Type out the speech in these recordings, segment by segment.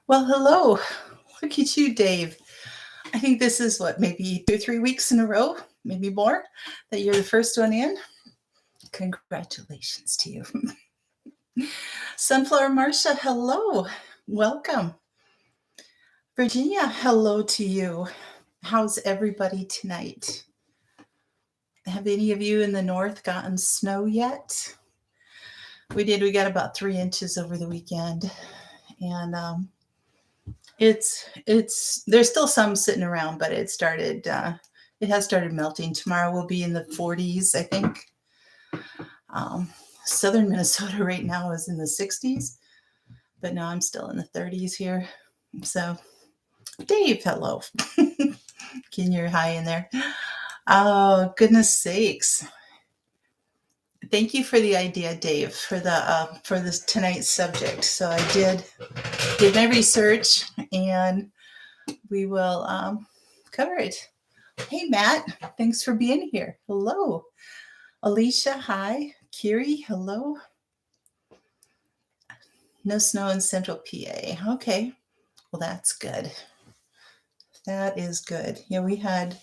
Well, hello. Look at you, Dave. I think this is what, maybe 2 or 3 weeks in a row, maybe more, that you're the first one in. Congratulations to you. Sunflower Marcia, hello. Welcome. Virginia, hello to you. How's everybody tonight? Have any of you in the north gotten snow yet? We did. We got about 3 inches over the weekend. And it's there's still some sitting around, but it has started melting. Tomorrow will be in the 40s, I think. um, Southern Minnesota right now is in the 60s, but now I'm still in the 30s here. So Dave, hello. Can you high in there? Oh, goodness sakes. Thank you for the idea, Dave, for this tonight's subject. So I did my research, and we will cover it. Hey, Matt, thanks for being here. Hello. Alicia, hi. Kiri, hello. No snow in central PA. Okay. Well, that's good. That is good. Yeah, we had,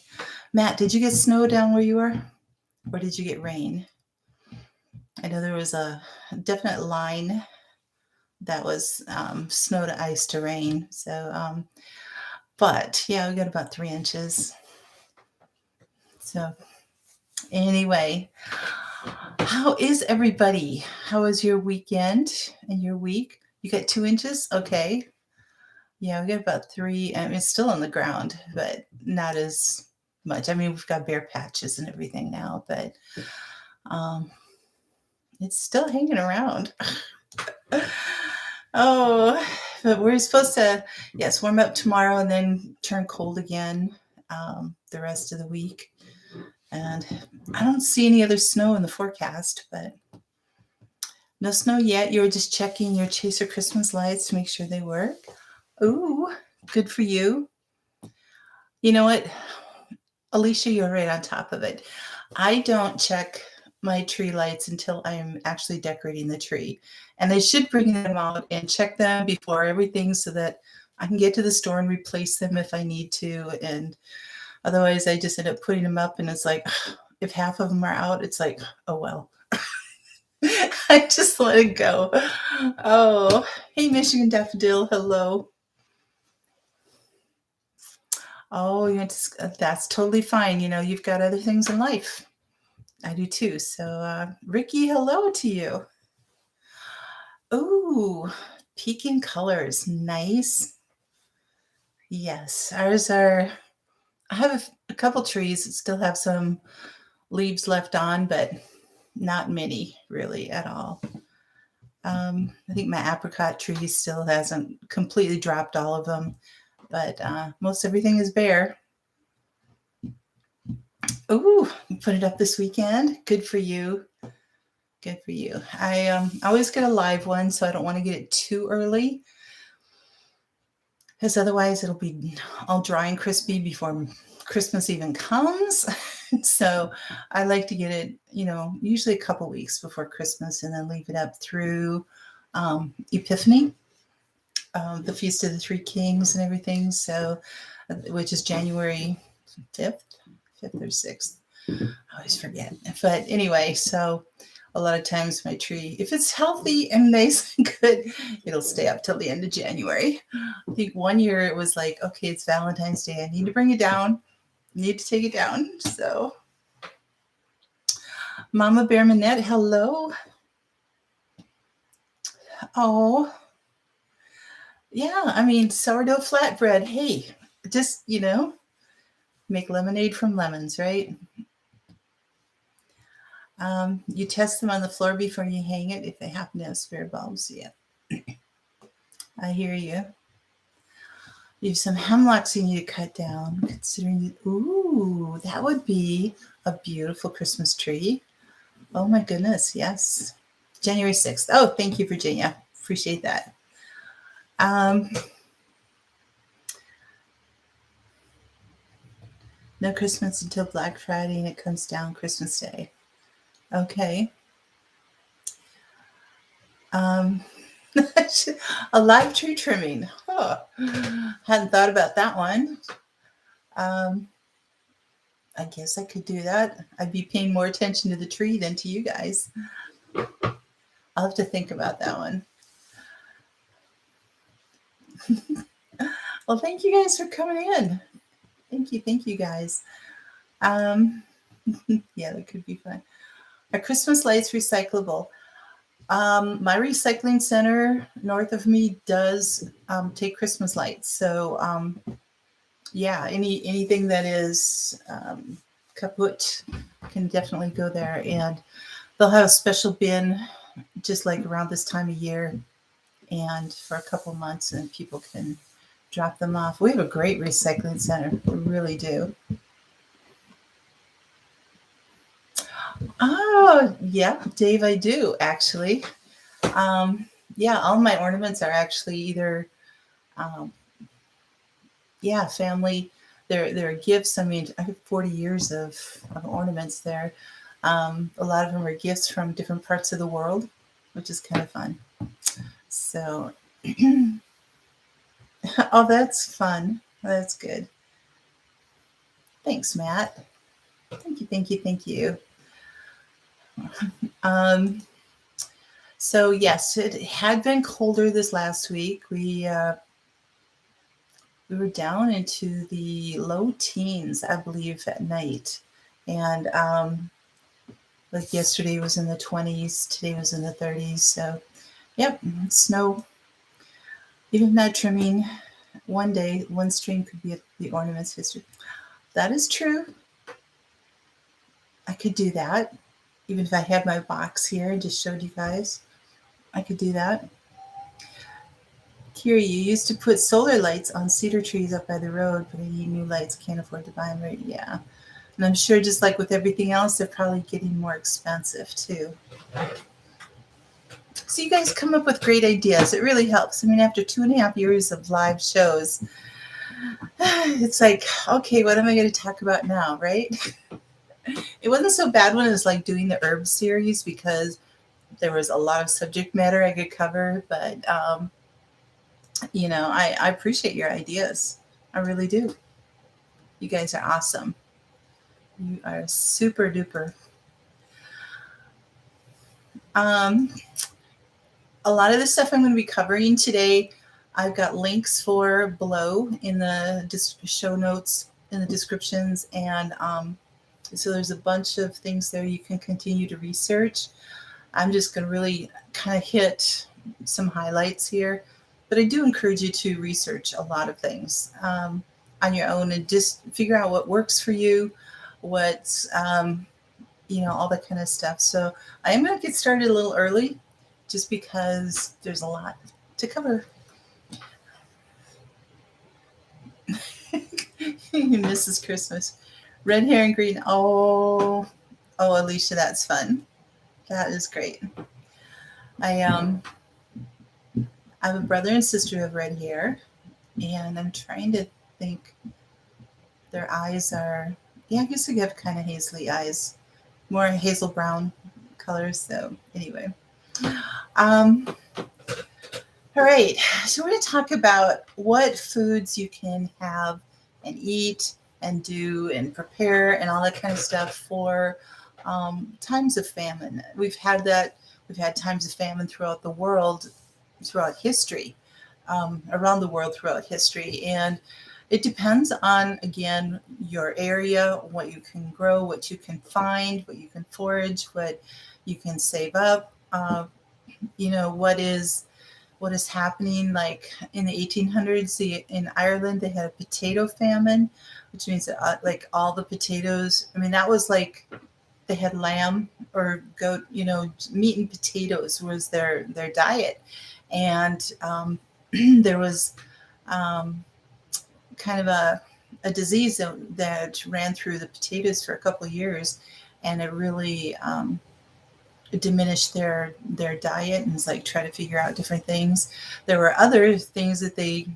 Matt, did you get snow down where you are? Or did you get rain? I know there was a definite line that was snow to ice to rain. So, but yeah, we got about 3 inches. So, anyway, how is everybody? How was your weekend and your week? You got 2 inches? Okay. Yeah, we got about three. I mean, it's still on the ground, but not as much. I mean, we've got bare patches and everything now, but um, it's still hanging around. Oh, but we're supposed to, yes, warm up tomorrow and then turn cold again the rest of the week. And I don't see any other snow in the forecast, but no snow yet. You were just checking your Chaser Christmas lights to make sure they work. Ooh, good for you. You know what, Alicia, you're right on top of it. I don't check my tree lights until I'm actually decorating the tree. And I should bring them out and check them before everything so that I can get to the store and replace them if I need to. And otherwise, I just end up putting them up, and it's like, if half of them are out, it's like, oh well. I just let it go. Oh, hey, Michigan Daffodil, hello. Oh, that's totally fine. You know, you've got other things in life. I do too. So, Ricky, hello to you. Ooh, peaking colors. Nice. Yes, ours are. I have a couple trees that still have some leaves left on, but not many really at all. I think my apricot tree still hasn't completely dropped all of them, but most everything is bare. Ooh, you put it up this weekend. Good for you. Good for you. I always get a live one, so I don't want to get it too early, because otherwise it'll be all dry and crispy before Christmas even comes. So I like to get it, usually a couple weeks before Christmas, and then leave it up through Epiphany, the Feast of the Three Kings and everything. So, which is January 5th or 6th. I always forget. But anyway, so a lot of times my tree, if it's healthy and nice and good, it'll stay up till the end of January. I think one year it was like, okay, it's Valentine's Day. I need to bring it down. Need to take it down. So, Mama Bear Manette, hello. Oh, yeah. I mean, sourdough flatbread. Hey, just, make lemonade from lemons, right? You test them on the floor before you hang it if they happen to have spare bulbs. Yeah, I hear you. You have some hemlocks you need to cut down. Considering, ooh, that would be a beautiful Christmas tree. Oh my goodness, yes. January 6th. Oh, thank you, Virginia. Appreciate that. No Christmas until Black Friday, and it comes down Christmas Day. Okay. A live tree trimming. Hadn't thought about that one. Um, I guess I could do that. I'd be paying more attention to the tree than to you guys. I'll have to think about that one. Well, thank you guys for coming in. Thank you guys. Um, yeah, that could be fun. Are Christmas lights recyclable? My recycling center north of me does take Christmas lights. So yeah, anything that is kaput can definitely go there, and they'll have a special bin just like around this time of year, and for a couple months, and people can drop them off. We have a great recycling center. We really do. Oh, yeah, Dave, I do actually. Yeah, all my ornaments are actually either, um, yeah, family. They're gifts. I mean, I have 40 years of ornaments there. A lot of them are gifts from different parts of the world, which is kind of fun. So, oh, that's fun. That's good. Thanks, Matt. Thank you. Um, so yes, it had been colder this last week. We were down into the low teens, I believe, at night, and like yesterday was in the 20s, today was in the 30s. So, yep, snow. Even not trimming. One day, one stream could be the ornaments history. That is true. I could do that. Even if I had my box here and just showed you guys, I could do that. Kira, you used to put solar lights on cedar trees up by the road, but any new lights can't afford to buy them right. Yeah. And I'm sure just like with everything else, they're probably getting more expensive too. So you guys come up with great ideas. It really helps. I mean, after 2.5 years of live shows, it's like, okay, what am I going to talk about now, right? It wasn't so bad when it was like doing the herb series because there was a lot of subject matter I could cover, but I appreciate your ideas. I really do. You guys are awesome. You are super duper. Um, a lot of the stuff I'm going to be covering today, I've got links for below in the show notes, in the descriptions, and so there's a bunch of things there you can continue to research. I'm just going to really kind of hit some highlights here, but I do encourage you to research a lot of things on your own and just figure out what works for you, what's all that kind of stuff. So I am going to get started a little early just because there's a lot to cover. Mrs. Christmas. Red hair and green. Oh, Alicia, that's fun. That is great. I have a brother and sister who have red hair, and I'm trying to think. Their eyes are, yeah, I guess they have kind of hazily eyes, more hazel brown colors. So anyway, um, all right. So we're going to talk about what foods you can have and eat and do and prepare and all that kind of stuff for times of famine. We've had that. We've had times of famine throughout the world, throughout history, around the world throughout history. And it depends on, again, your area, what you can grow, what you can find, what you can forage, what you can save up, what is happening. Like in the 1800s, in Ireland, they had a potato famine, which means that like all the potatoes, I mean, that was like they had lamb or goat, meat and potatoes was their diet. And there was kind of a disease that ran through the potatoes for a couple of years, and it really diminished their diet, and it's like try to figure out different things. There were other things that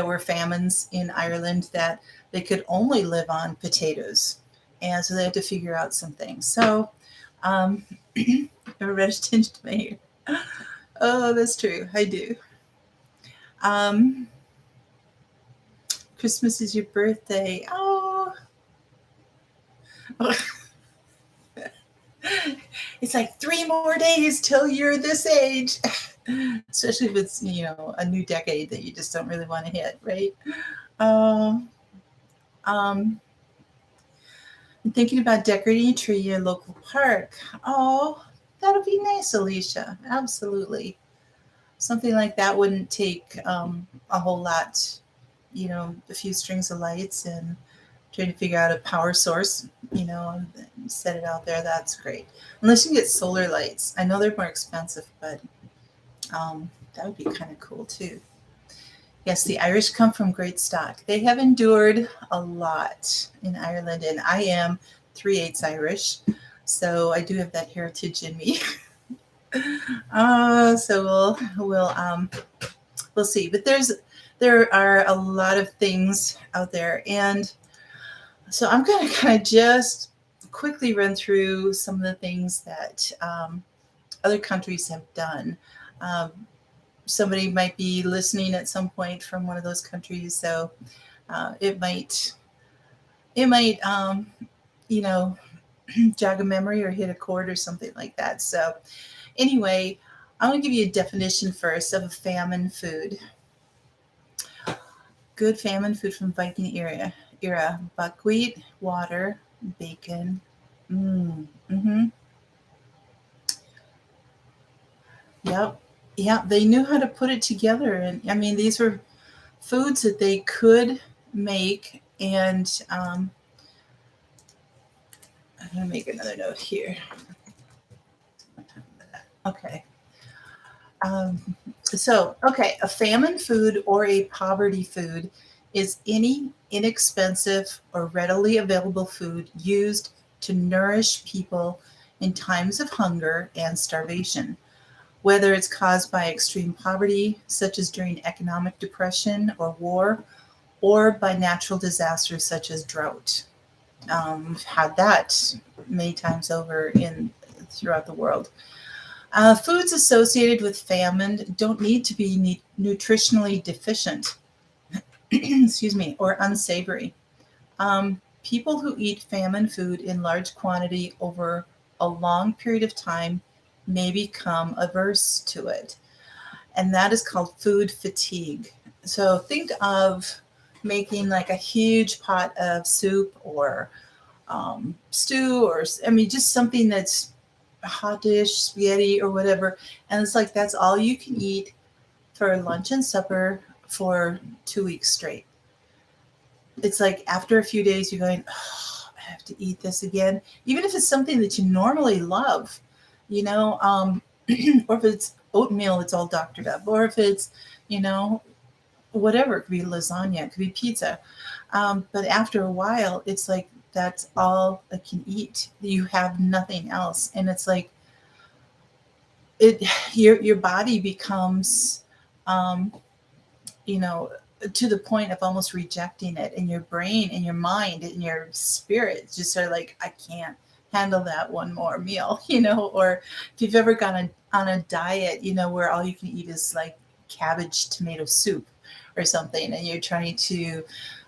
were famines in Ireland that they could only live on potatoes, and so they had to figure out some things. So a reddish tinge to my hair. Oh, that's true. I do. Christmas is your birthday. Oh, it's like 3 more days till you're this age. Especially if it's, a new decade that you just don't really want to hit, right? Um, um, I'm thinking about decorating a tree in your local park. Oh, that'll be nice, Alicia. Absolutely. Something like that wouldn't take a whole lot, a few strings of lights and trying to figure out a power source, and set it out there. That's great. Unless you get solar lights. I know they're more expensive, but that would be kind of cool too. Yes, the Irish come from great stock. They have endured a lot in Ireland, and I am 3/8 Irish, so I do have that heritage in me. So we'll see. But there are a lot of things out there, and so I'm going to kind of just quickly run through some of the things that other countries have done. Um, Somebody might be listening at some point from one of those countries, so it might you know jog a memory or hit a chord or something like that. So anyway, I'm going to give you a definition first of a famine food. Good famine food from Viking era: buckwheat, water, bacon. Mm-hmm. Yep. Yeah, they knew how to put it together, and I mean these were foods that they could make. And I'm going to make another note here. Okay. Okay, a famine food or a poverty food is any inexpensive or readily available food used to nourish people in times of hunger and starvation, whether it's caused by extreme poverty, such as during economic depression or war, or by natural disasters such as drought. We've had that many times over in throughout the world. Foods associated with famine don't need to be nutritionally deficient, excuse me, or unsavory. People who eat famine food in large quantity over a long period of time may become averse to it, and that is called food fatigue. So think of making like a huge pot of soup or stew, or I mean, just something that's a hot dish, spaghetti, or whatever. And it's like that's all you can eat for lunch and supper for 2 weeks straight. It's like after a few days, you're going, oh, I have to eat this again, even if it's something that you normally love, you know, or if it's oatmeal that's all doctored up, or if it's, you know, whatever. It could be lasagna, it could be pizza. But after a while, it's like that's all I can eat. You have nothing else, and it's like it. Your body becomes, um, you know, to the point of almost rejecting it, and your brain and your mind and your spirit just are like, I can't handle that one more meal, you know. Or if you've ever gone on a diet, you know, where all you can eat is like cabbage tomato soup or something, and you're trying to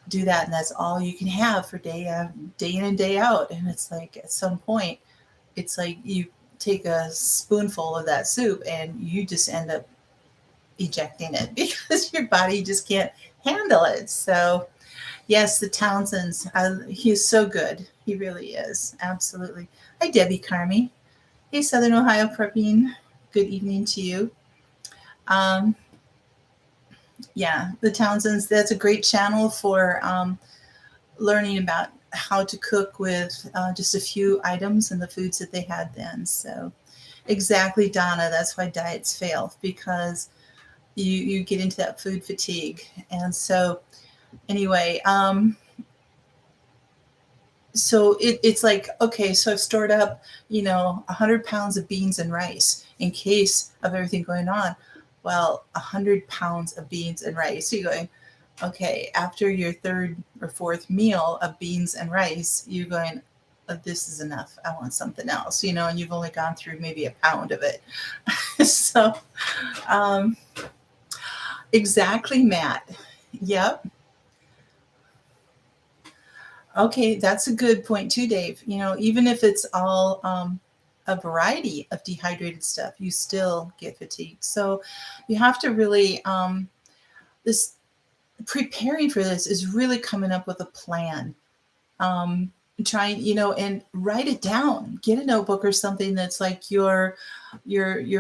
do that, and that's all you can have for day in and day out. And it's like at some point, it's like you take a spoonful of that soup and you just end up ejecting it because your body just can't handle it. So yes, the Townsends, he's so good. He really is. Absolutely. Hi, Debbie Carmi. Hey, Southern Ohio Prepping. Good evening to you. Yeah, the Townsends, that's a great channel for learning about how to cook with just a few items and the foods that they had then. So exactly, Donna, that's why diets fail, because you get into that food fatigue. And so anyway, so it's like, okay, so I've stored up, 100 pounds of beans and rice in case of everything going on. Well, 100 pounds of beans and rice. So you're going, okay, after your third or fourth meal of beans and rice, you're going, oh, this is enough. I want something else, and you've only gone through maybe a pound of it. So, exactly, Matt. Yep. Okay, that's a good point too, Dave. Even if it's all a variety of dehydrated stuff, you still get fatigue. So you have to really this preparing for this is really coming up with a plan. Trying, and write it down. Get a notebook or something that's like your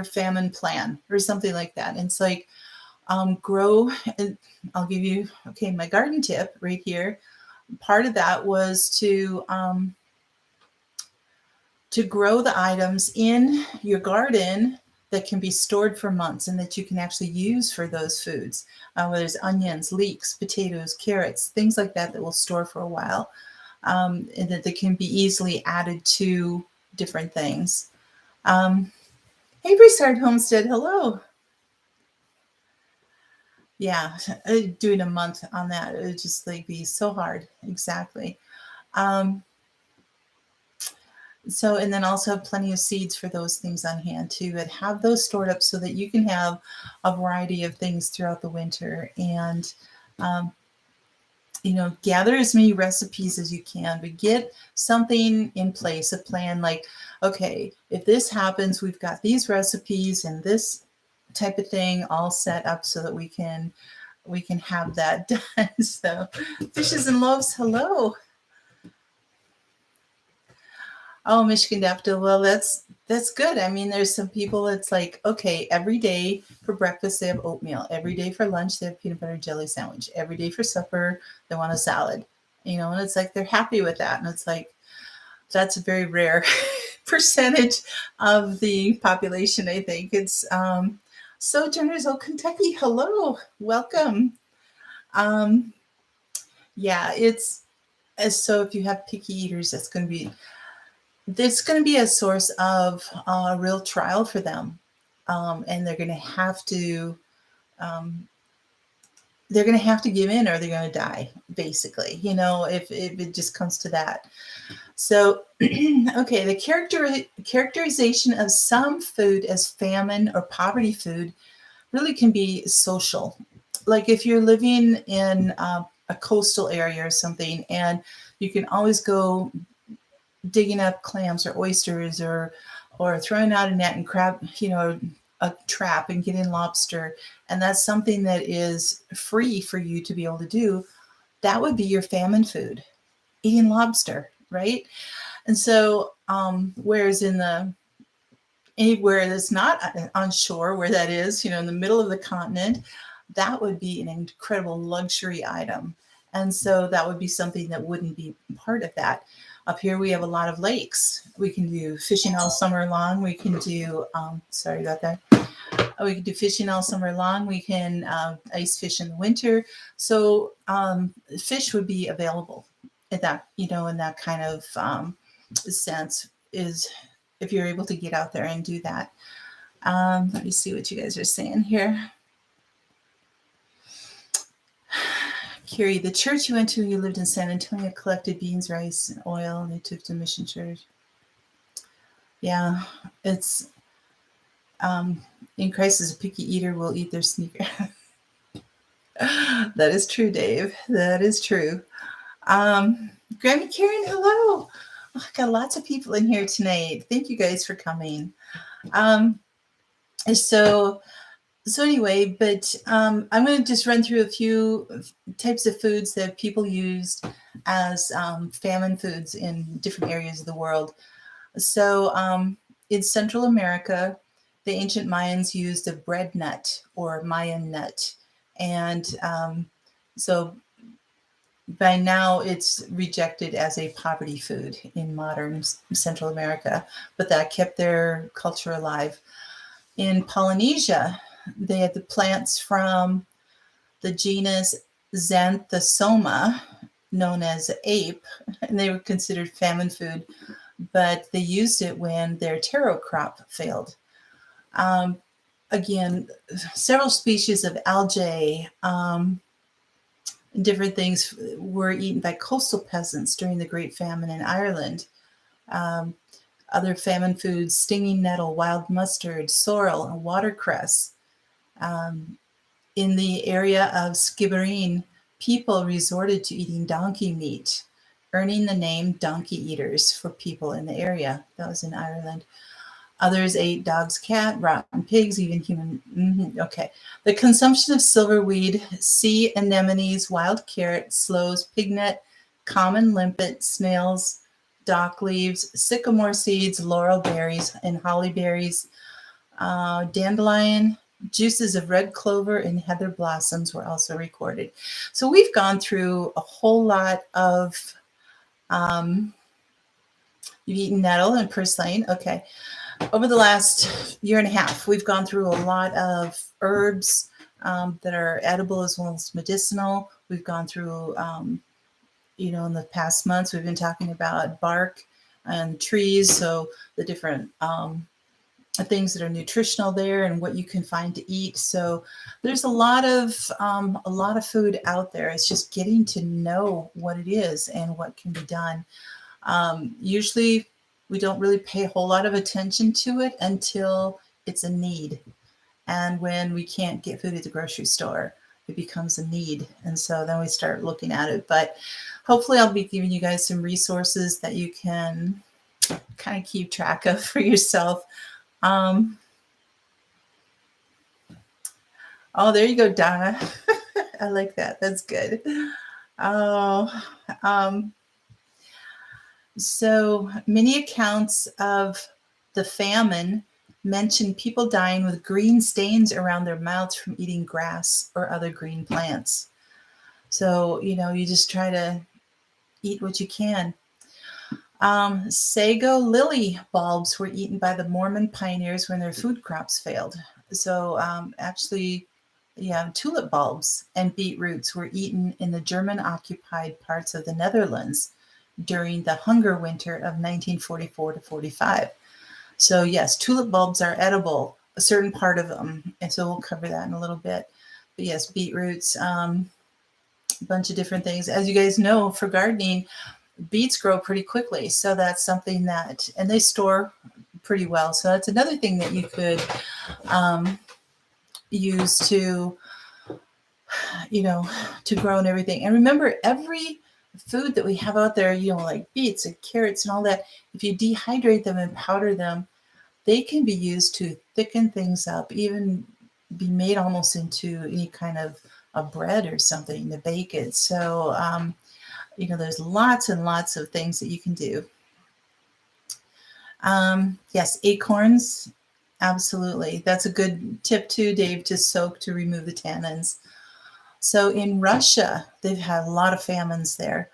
famine plan or something like that. And it's like grow. And I'll give you my garden tip right here. Part of that was to grow the items in your garden that can be stored for months and that you can actually use for those foods. Whether it's onions, leeks, potatoes, carrots, things like that will store for a while, and that they can be easily added to different things. Hey, Broussard Homestead, hello. Yeah, doing a month on that, it would just like be so hard. Exactly. So, and then also have plenty of seeds for those things on hand too, but have those stored up so that you can have a variety of things throughout the winter. And, gather as many recipes as you can, but get something in place, a plan like, okay, if this happens, we've got these recipes and this type of thing all set up so that we can have that done. So, fishes and loaves, hello. Oh, Michigan daffodil. Well, that's good. I mean, there's some people it's like, okay, every day for breakfast they have oatmeal. Every day for lunch they have peanut butter jelly sandwich. Every day for supper they want a salad. And it's like they're happy with that. And it's like that's a very rare percentage of the population, I think. It's Sojourners, oh Kentucky, hello, welcome. Um, yeah, it's so if you have picky eaters, it's going to be a source of real trial for them, and they're going to have to give in or they're going to die, basically, if it just comes to that. So okay, the characterization of some food as famine or poverty food really can be social. Like if you're living in a coastal area or something, and you can always go digging up clams or oysters, or throwing out a net and crab, a trap and getting lobster, and that's something that is free for you to be able to do, that would be your famine food, eating lobster, right? And so whereas anywhere that's not on shore, where that is, in the middle of the continent, that would be an incredible luxury item. And so that would be something that wouldn't be part of that. Up here, we have a lot of lakes. We can do fishing all summer long. We can do, sorry about that. We can do fishing all summer long. We can ice fish in the winter. So fish would be available in that, in that kind of sense, is if you're able to get out there and do that. Let me see what you guys are saying here. Curie, the church you went to when you lived in San Antonio collected beans, rice, and oil, and they took to mission church. Yeah, it's in Christ as a picky eater will eat their sneaker. That is true, Dave. That is true. Grammy Karen, hello. Oh, got lots of people in here tonight. Thank you guys for coming. So anyway, but I'm going to just run through a few types of foods that people used as famine foods in different areas of the world. So in Central America, the ancient Mayans used a bread nut or Mayan nut. And so by now it's rejected as a poverty food in modern Central America, but that kept their culture alive. In Polynesia, they had the plants from the genus Xanthosoma, known as ape, and they were considered famine food, but they used it when their taro crop failed. Again, several species of algae, different things were eaten by coastal peasants during the Great Famine in Ireland. Other famine foods, stinging nettle, wild mustard, sorrel, and watercress. In the area of Skibbereen, people resorted to eating donkey meat, earning the name donkey eaters for people in the area. That was in Ireland. Others ate dogs, cat, rotten pigs, even human. Okay. The consumption of silverweed, sea anemones, wild carrot, sloes, pignet, common limpet, snails, dock leaves, sycamore seeds, laurel berries, and holly berries, dandelion, juices of red clover, and heather blossoms were also recorded. So we've gone through a whole lot of. You've eaten nettle and purslane. Okay. Over the last year and a half, we've gone through a lot of herbs that are edible as well as medicinal. We've gone through, in the past months, we've been talking about bark and trees. So the different things that are nutritional there and what you can find to eat. So there's a lot of food out there. It's just getting to know what it is and what can be done. Usually we don't really pay a whole lot of attention to it until it's a need. And when we can't get food at the grocery store, it becomes a need. And so then we start looking at it. But hopefully I'll be giving you guys some resources that you can kind of keep track of for yourself. Oh, there you go, Donna. I like that. That's good. Oh, so many accounts of the famine mention people dying with green stains around their mouths from eating grass or other green plants. So, you just try to eat what you can. Sago lily bulbs were eaten by the Mormon pioneers when their food crops failed. So tulip bulbs and beetroots were eaten in the German-occupied parts of the Netherlands during the hunger winter of 1944 to 45. So yes, tulip bulbs are edible, a certain part of them. And so we'll cover that in a little bit. But yes, beetroots, a bunch of different things. As you guys know, for gardening, beets grow pretty quickly. So that's something and they store pretty well. So that's another thing that you could use to grow and everything. And remember, every food that we have out there, like beets and carrots and all that, if you dehydrate them and powder them, they can be used to thicken things up, even be made almost into any kind of a bread or something to bake it. So, there's lots and lots of things that you can do. Yes, acorns. Absolutely. That's a good tip too, Dave, to soak to remove the tannins. So in Russia, they've had a lot of famines there.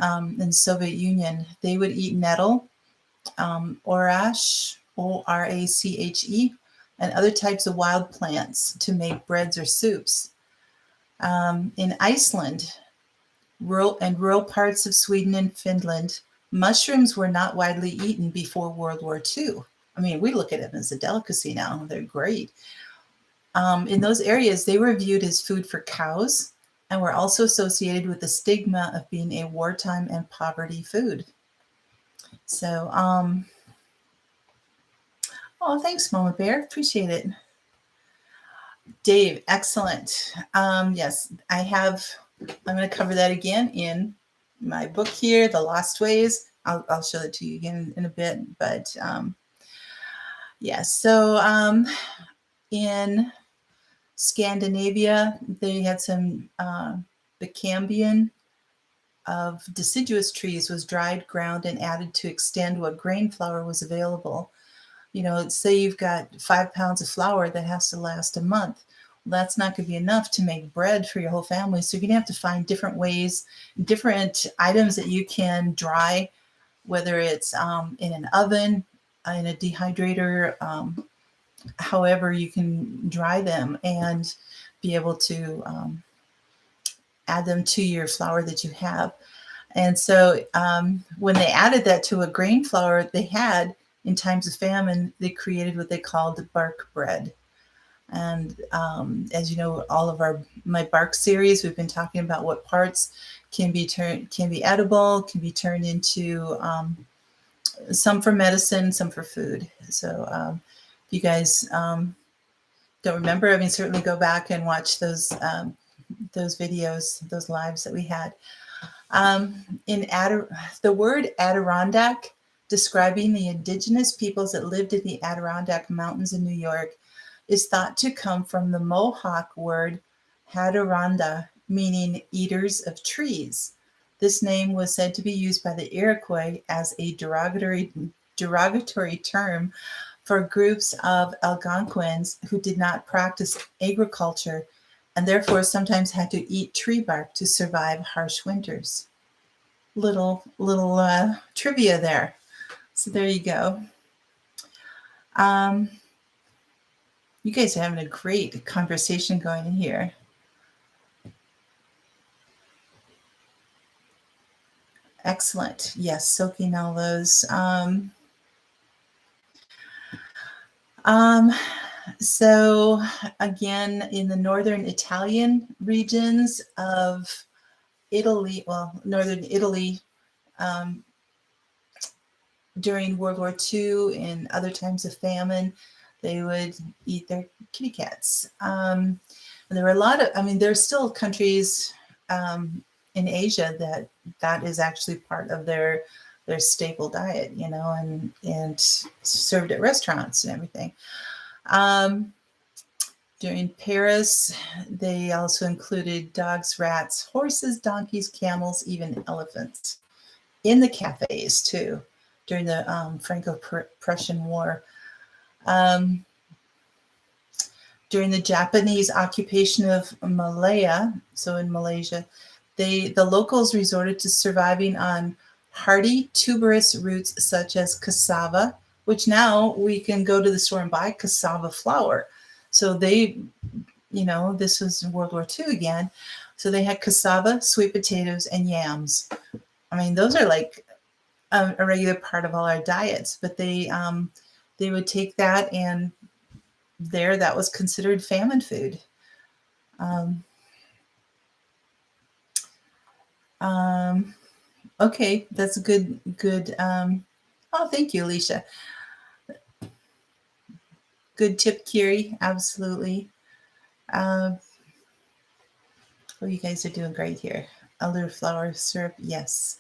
In Soviet Union, they would eat nettle, orache, O-R-A-C-H-E, and other types of wild plants to make breads or soups. In Iceland, rural parts of Sweden and Finland, mushrooms were not widely eaten before World War II. I mean, we look at them as a delicacy now. They're great. In those areas, they were viewed as food for cows and were also associated with the stigma of being a wartime and poverty food. So, thanks, Mama Bear. Appreciate it. Dave, excellent. Yes, I'm going to cover that again in my book here, The Lost Ways. I'll show it to you again in a bit. But, so in Scandinavia, they had some the cambium of deciduous trees was dried, ground, and added to extend what grain flour was available. Say you've got 5 pounds of flour that has to last a month. Well, that's not going to be enough to make bread for your whole family. So you're going to have to find different ways, different items that you can dry, whether it's in an oven, in a dehydrator, however you can dry them and be able to add them to your flour that you have. And so when they added that to a grain flour they had in times of famine, they created what they called bark bread. And as you know, all of my bark series, we've been talking about what parts can be edible, can be turned into some for medicine, some for food. So if you guys don't remember, certainly go back and watch those videos, those lives that we had. The word Adirondack, describing the indigenous peoples that lived in the Adirondack Mountains in New York, is thought to come from the Mohawk word Haderonda, meaning eaters of trees. This name was said to be used by the Iroquois as a derogatory term for groups of Algonquins who did not practice agriculture and therefore sometimes had to eat tree bark to survive harsh winters. Little trivia there. So there you go. You guys are having a great conversation going in here. Excellent. Yes, soaking all those. So again, in the northern Italian regions of Italy, well, northern Italy, during World War II and other times of famine, they would eat their kitty cats. And there were a lot of, I mean, there's still countries in Asia that is actually part of their staple diet, you know, and served at restaurants and everything. During Paris, they also included dogs, rats, horses, donkeys, camels, even elephants in the cafes too during the Franco-Prussian War. During the Japanese occupation of Malaya, so in Malaysia, the locals resorted to surviving on hardy tuberous roots such as cassava, which now we can go to the store and buy cassava flour. So they, you know, this was World War II again. So they had cassava, sweet potatoes, and yams. I mean, those are like a regular part of all our diets, but they would take that, and that was considered famine food. Okay, that's a good. Oh, thank you, Alicia. Good tip, Kiri. Absolutely. Oh, you guys are doing great here. Elderflower syrup, yes.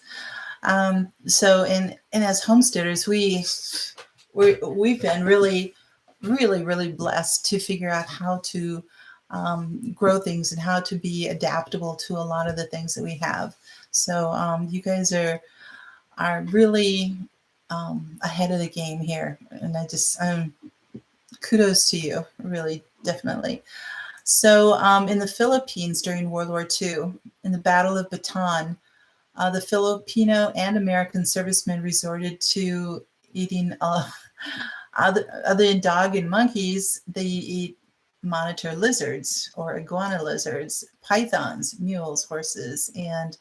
So, and as homesteaders, we've been really blessed to figure out how to grow things and how to be adaptable to a lot of the things that we have. So, you guys are really ahead of the game here, and I just kudos to you, really, definitely. So, in the Philippines during World War II, in the Battle of Bataan, the Filipino and American servicemen resorted to eating, other than dog and monkeys, they eat monitor lizards or iguana lizards, pythons, mules, horses, and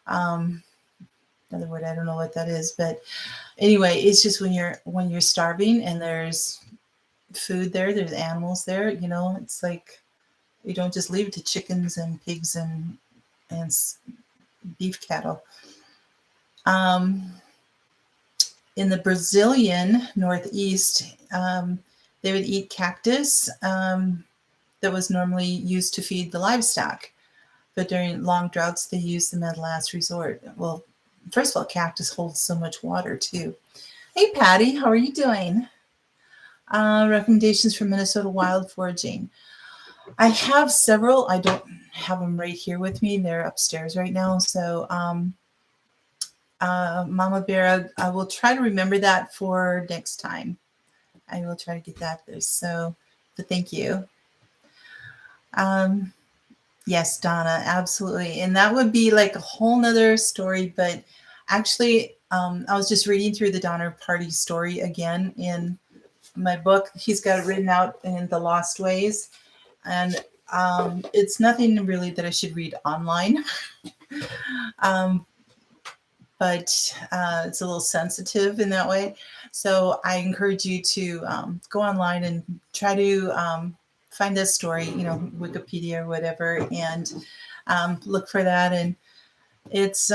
another word, I don't know what that is, but anyway, it's just when you're starving and there's food there's animals there, you know, it's like you don't just leave it to chickens and pigs and beef cattle. In the Brazilian Northeast, they would eat cactus that was normally used to feed the livestock. But during long droughts, they used them as a last resort. Well, first of all, cactus holds so much water too. Hey, Patty, how are you doing? Recommendations for Minnesota wild foraging. I have several. I don't have them right here with me. They're upstairs right now. So, Mama Bear, I will try to remember that for next time. I will try to get that there. So, but thank you. Yes, Donna, absolutely. And that would be like a whole nother story. But actually, I was just reading through the Donner Party story again in my book. He's got it written out in The Lost Ways. And it's nothing really that I should read online. But it's a little sensitive in that way. So I encourage you to go online and try to find this story, you know, Wikipedia or whatever, and look for that. And it's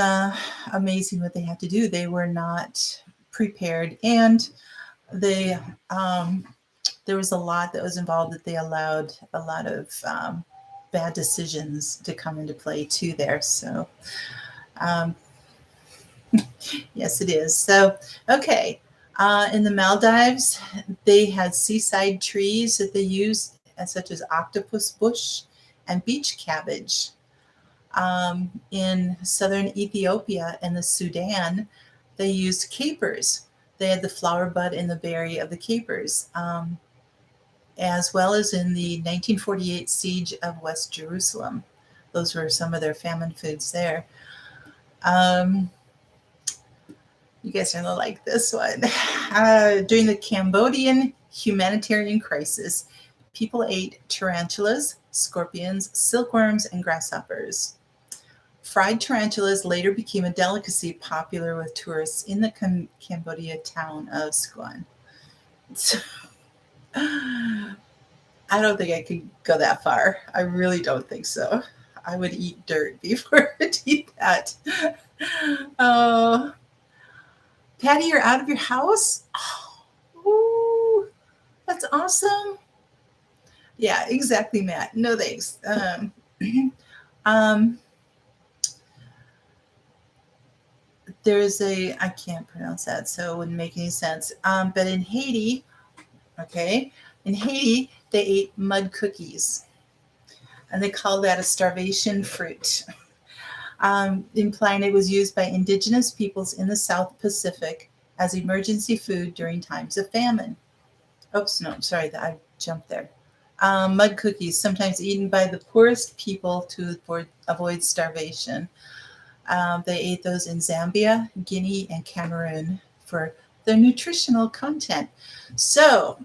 amazing what they had to do. They were not prepared, and they there was a lot that was involved that they allowed a lot of bad decisions to come into play too there. So Um, yes, it is. So, okay. In the Maldives, they had seaside trees that they use, such as octopus bush and beach cabbage. In southern Ethiopia and the Sudan, they used capers. They had the flower bud and the berry of the capers, as well as in the 1948 siege of West Jerusalem. Those were some of their famine foods there. Um, you guys are going to like this one. During the Cambodian humanitarian crisis, people ate tarantulas, scorpions, silkworms, and grasshoppers. Fried tarantulas later became a delicacy popular with tourists in the Cambodia town of Squan. So, I don't think I could go that far. I really don't think so. I would eat dirt before I'd eat that. Oh, Patty, you're out of your house? Oh, ooh, that's awesome. Yeah, exactly, Matt. No thanks. Um, there's I can't pronounce that, so it wouldn't make any sense. But in Haiti, okay, in Haiti, they ate mud cookies, and they call that a starvation fruit, implying it was used by indigenous peoples in the South Pacific as emergency food during times of famine. Oops, no, sorry, I jumped there. Mud cookies, sometimes eaten by the poorest people to avoid starvation. They ate those in Zambia, Guinea, and Cameroon for their nutritional content. So,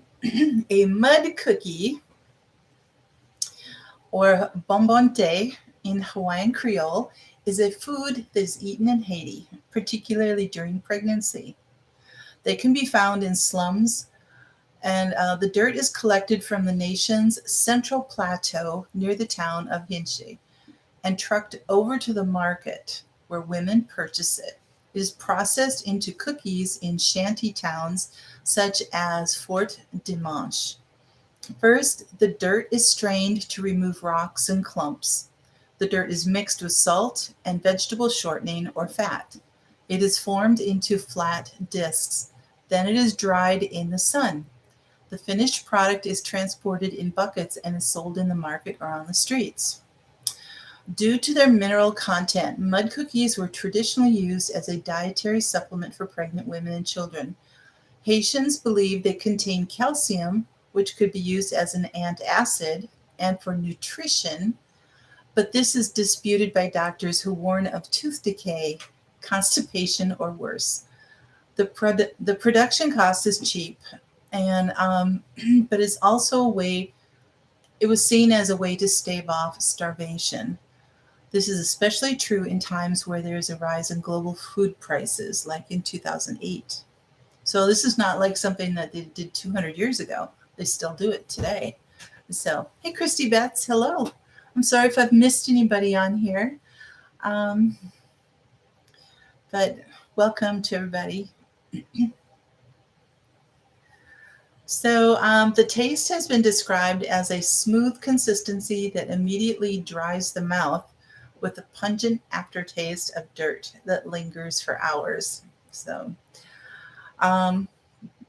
a mud cookie, or bonbonte in Hawaiian Creole, is a food that is eaten in Haiti, particularly during pregnancy. They can be found in slums, and the dirt is collected from the nation's central plateau near the town of Hinche and trucked over to the market where women purchase it. It is processed into cookies in shanty towns such as Fort Dimanche. First, the dirt is strained to remove rocks and clumps. The dirt is mixed with salt and vegetable shortening or fat. It is formed into flat discs. Then it is dried in the sun. The finished product is transported in buckets and is sold in the market or on the streets. Due to their mineral content, mud cookies were traditionally used as a dietary supplement for pregnant women and children. Haitians believe they contain calcium, which could be used as an antacid and for nutrition, but this is disputed by doctors who warn of tooth decay, constipation, or worse. The production cost is cheap, and but it's also a way. It was seen as a way to stave off starvation. This is especially true in times where there is a rise in global food prices, like in 2008. So this is not like something that they did 200 years ago. They still do it today. So, hey, Christy Betts, hello. I'm sorry if I've missed anybody on here, um, but welcome to everybody. So the taste has been described as a smooth consistency that immediately dries the mouth with a pungent aftertaste of dirt that lingers for hours. So um,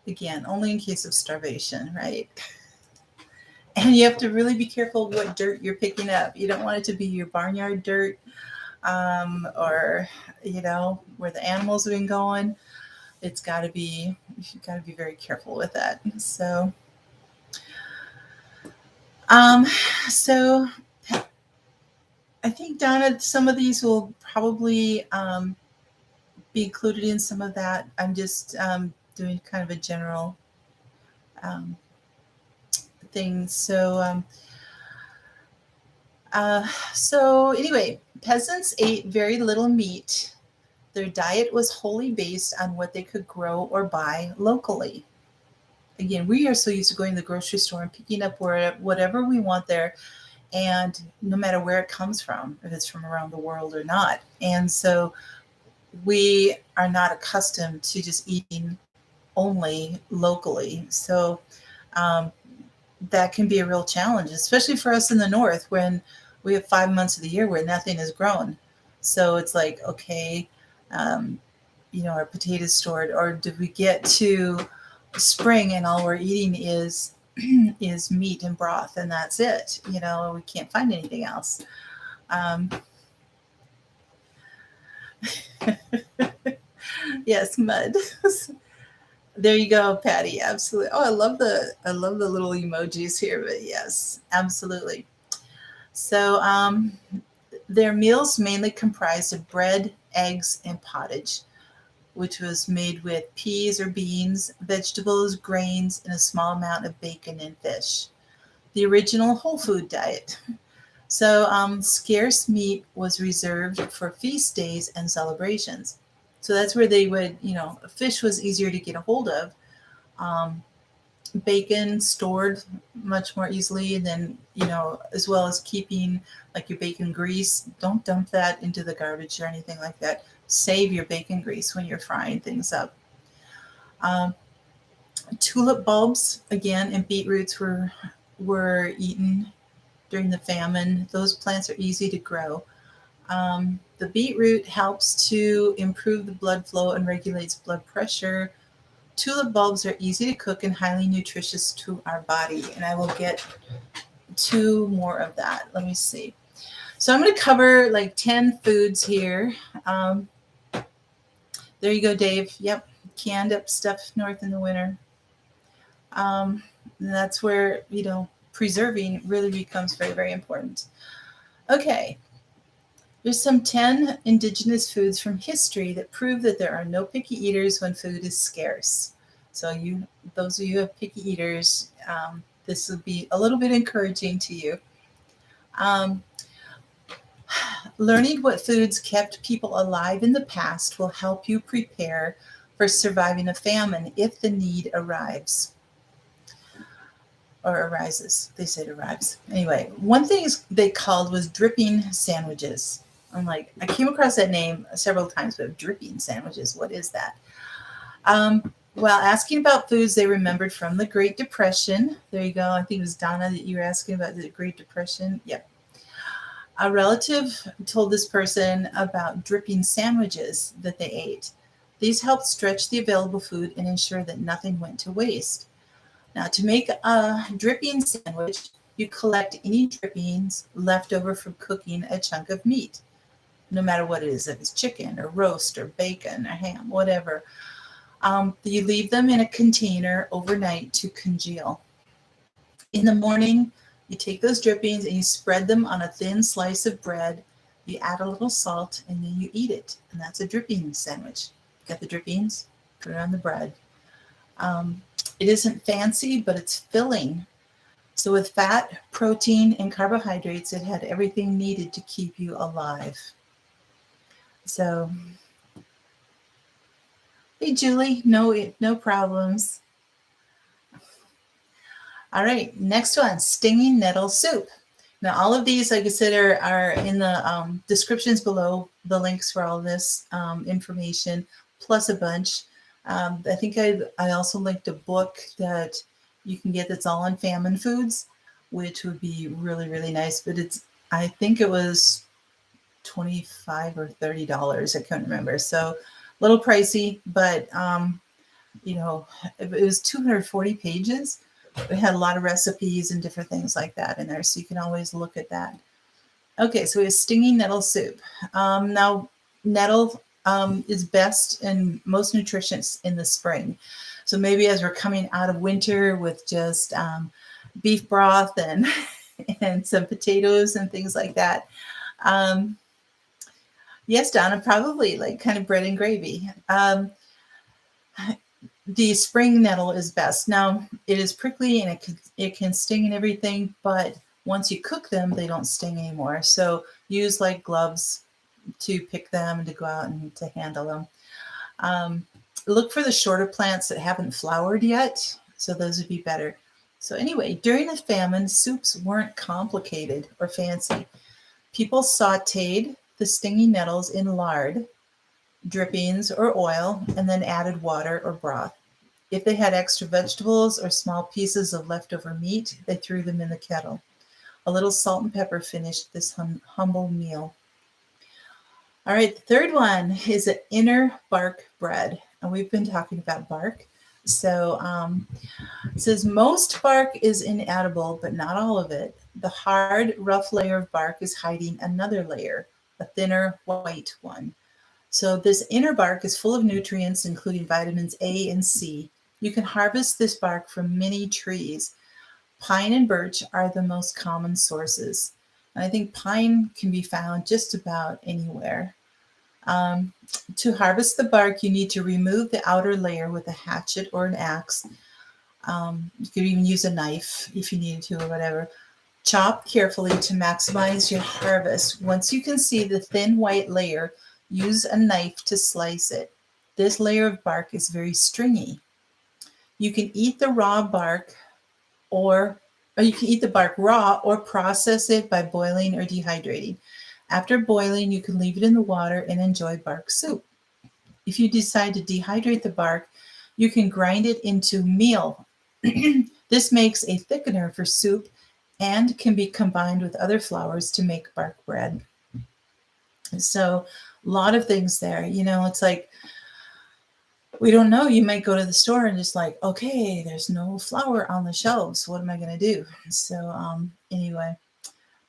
again, only in case of starvation, right? And you have to really be careful what dirt you're picking up. You don't want it to be your barnyard dirt, or where the animals have been going. You've got to be very careful with that. So Um, so I think, Donna, some of these will probably be included in some of that. I'm just doing kind of a general um, thing. So anyway, peasants ate very little meat. Their diet was wholly based on what they could grow or buy locally. Again, we are so used to going to the grocery store and picking up whatever we want there, and no matter where it comes from, if it's from around the world or not. And so we are not accustomed to just eating only locally. So um, that can be a real challenge, especially for us in the north when we have 5 months of the year where nothing is grown. So it's like, okay, um, our potatoes stored, or did we get to spring and all we're eating is is meat and broth, and that's it? We can't find anything else. Um, yes, mud. There you go, Patty. Absolutely. Oh, I love the little emojis here, but yes, absolutely. So their meals mainly comprised of bread, eggs, and pottage, which was made with peas or beans, vegetables, grains, and a small amount of bacon and fish. The original whole food diet. So scarce meat was reserved for feast days and celebrations. So that's where they would, fish was easier to get a hold of. Um, Bacon stored much more easily, and then as well as keeping like your bacon grease. Don't dump that into the garbage or anything like that. Save your bacon grease when you're frying things up. um, Tulip bulbs again and beetroots were eaten during the famine. Those plants are easy to grow. The beetroot helps to improve the blood flow and regulates blood pressure. Tulip bulbs are easy to cook and highly nutritious to our body. And I will get to more of that. Let me see. So I'm going to cover like 10 foods here. Um, there you go, Dave. Yep. Canned up stuff north in the winter. And that's where, preserving really becomes very, very important. Okay. There's some 10 indigenous foods from history that prove that there are no picky eaters when food is scarce. So those of you who have picky eaters, this will be a little bit encouraging to you. Um, Learning what foods kept people alive in the past will help you prepare for surviving a famine if the need arrives. Or arises. They said arrives. Anyway, one thing they called was dripping sandwiches. I'm like, I came across that name several times, but dripping sandwiches, what is that? While asking about foods they remembered from the Great Depression, there you go. I think it was Donna that you were asking about the Great Depression. Yep. A relative told this person about dripping sandwiches that they ate. These helped stretch the available food and ensure that nothing went to waste. Now, to make a dripping sandwich, you collect any drippings left over from cooking a chunk of meat, no matter what it is, if it's chicken or roast or bacon or ham, whatever. You leave them in a container overnight to congeal. In the morning, you take those drippings and you spread them on a thin slice of bread. You add a little salt and then you eat it. And that's a dripping sandwich. Get the drippings, put it on the bread. It isn't fancy, but it's filling. So with fat, protein, and carbohydrates, it had everything needed to keep you alive. So, hey, Julie, no problems. All right, next one, stinging nettle soup. Now, all of these, like I said, are in the descriptions below, the links for all this information, plus a bunch. I think I also linked a book that you can get that's all on famine foods, which would be really, really nice. But I think it was $25 or $30. I couldn't remember. So a little pricey, but it was 240 pages. It had a lot of recipes and different things like that in there, so you can always look at that. Okay, so we have stinging nettle soup. Now, nettle is best and most nutritious in the spring. So maybe as we're coming out of winter with just beef broth and and some potatoes and things like that. Yes, Donna, probably like kind of bread and gravy. The spring nettle is best. Now, it is prickly and it can sting and everything, but once you cook them, they don't sting anymore. So use like gloves to pick them and to go out and to handle them. Look for the shorter plants that haven't flowered yet. So those would be better. So anyway, during the famine, soups weren't complicated or fancy. People sauteed the stinging nettles in lard, drippings, or oil, and then added water or broth. If they had extra vegetables or small pieces of leftover meat, they threw them in the kettle. A little salt and pepper finished this humble meal. All right, the third one is an inner bark bread. And we've been talking about bark. So it says most bark is inedible, but not all of it. The hard, rough layer of bark is hiding another layer, a thinner, white one. So this inner bark is full of nutrients, including vitamins A and C. You can harvest this bark from many trees. Pine and birch are the most common sources. And I think pine can be found just about anywhere. Um, to harvest the bark, you need to remove the outer layer with a hatchet or an axe. You could even use a knife if you needed to or whatever. Chop carefully to maximize your harvest. Once you can see the thin white layer, use a knife to slice it. This layer of bark is very stringy. You can eat the raw bark or you can eat the bark raw or process it by boiling or dehydrating. After boiling, you can leave it in the water and enjoy bark soup. If you decide to dehydrate the bark, you can grind it into meal. This makes a thickener for soup and can be combined with other flours to make bark bread. So, a lot of things there. It's like we don't know. You might go to the store and just like, okay, there's no flour on the shelves. What am I going to do? So, anyway,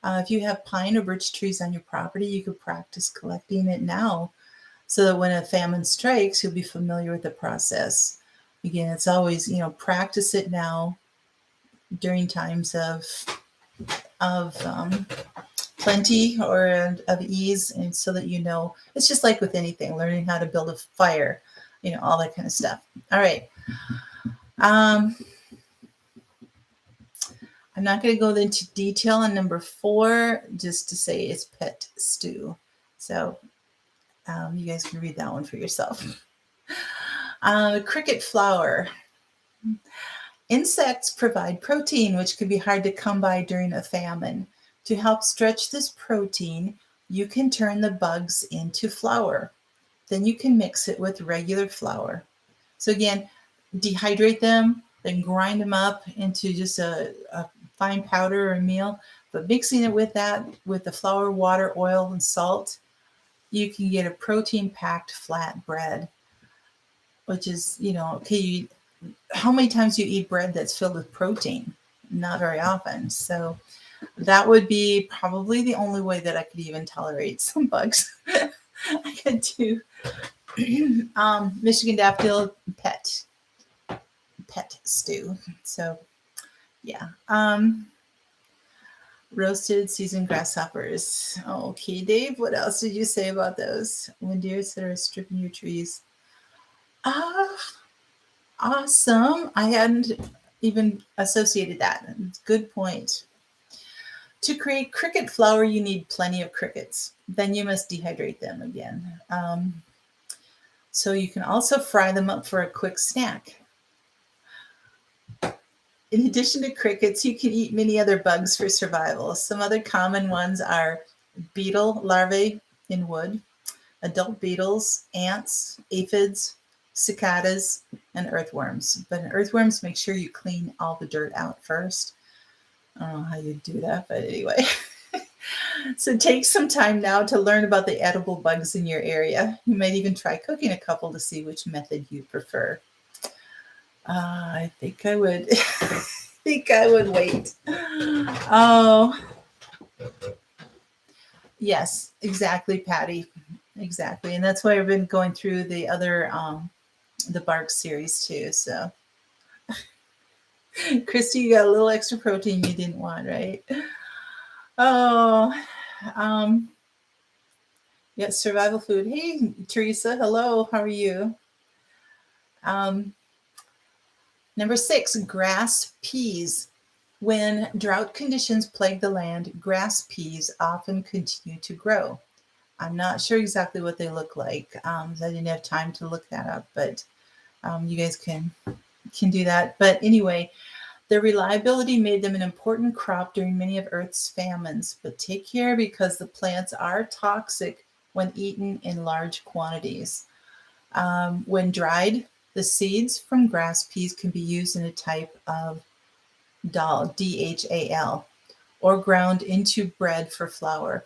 if you have pine or birch trees on your property, you could practice collecting it now so that when a famine strikes, you'll be familiar with the process. Again, it's always, practice it now during times of plenty or of ease, and so that it's just like with anything, learning how to build a fire, all that kind of stuff. All right. I'm not going to go into detail on number 4, just to say it's pet stew. So you guys can read that one for yourself. Cricket flour. Insects provide protein, which can be hard to come by during a famine. To help stretch this protein, you can turn the bugs into flour. Then you can mix it with regular flour. So again, dehydrate them, then grind them up into just a fine powder or meal. But mixing it with the flour, water, oil, and salt, you can get a protein-packed flat bread, which is, okay, how many times do you eat bread that's filled with protein? Not very often. So that would be probably the only way that I could even tolerate some bugs. I could do Michigan daffodil pet stew. So yeah. Roasted seasoned grasshoppers. Okay, Dave, what else did you say about those? When deers that are stripping your trees. Awesome. I hadn't even associated that. Good point. To create cricket flour, you need plenty of crickets. Then you must dehydrate them again. So you can also fry them up for a quick snack. In addition to crickets, you can eat many other bugs for survival. Some other common ones are beetle larvae in wood, adult beetles, ants, aphids, cicadas, and earthworms. But in earthworms, make sure you clean all the dirt out first. I don't know how you do that, but anyway. So take some time now to learn about the edible bugs in your area. You might even try cooking a couple to see which method you prefer. I think I would. I would wait. Oh, yes, exactly, Patty. Exactly, and that's why I've been going through the other the bark series too. So, Christy, you got a little extra protein you didn't want, right? Oh, yeah, survival food. Hey, Teresa, hello. How are you? Number 6, grass peas. When drought conditions plague the land, grass peas often continue to grow. I'm not sure exactly what they look like. I didn't have time to look that up, but you guys can do that. But anyway, their reliability made them an important crop during many of Earth's famines. But take care, because the plants are toxic when eaten in large quantities. When dried, the seeds from grass peas can be used in a type of dal, DHAL, or ground into bread for flour.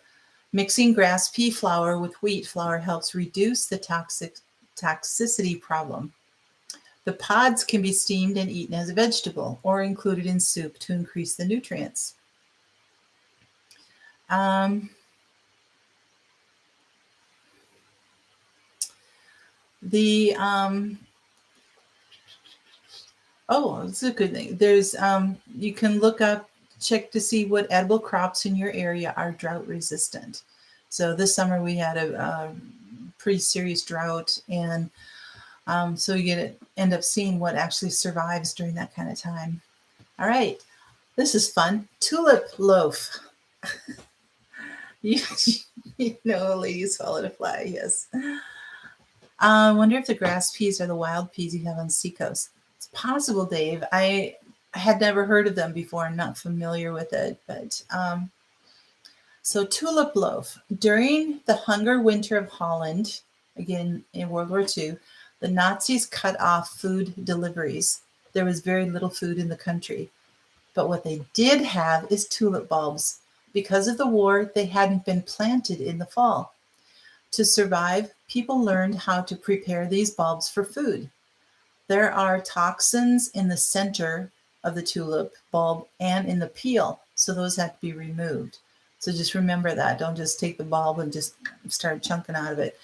Mixing grass pea flour with wheat flour helps reduce the toxicity problem. The pods can be steamed and eaten as a vegetable or included in soup to increase the nutrients. Um, the Oh, it's a good thing. There's you can look up, check to see what edible crops in your area are drought resistant. So this summer we had a pretty serious drought, and so you end up seeing what actually survives during that kind of time. All right, this is fun. Tulip loaf. you, you know, ladies swallowed a fly. Yes. I wonder if the grass peas are the wild peas you have on seacoast. It's possible, Dave. I had never heard of them before. I'm not familiar with it, but so tulip loaf. During the hunger winter of Holland, again in World War II, the Nazis cut off food deliveries. There was very little food in the country. But what they did have is tulip bulbs. Because of the war, they hadn't been planted in the fall. To survive, people learned how to prepare these bulbs for food. There are toxins in the center of the tulip bulb and in the peel, so those have to be removed. So just remember that. Don't just take the bulb and just start chunking out of it.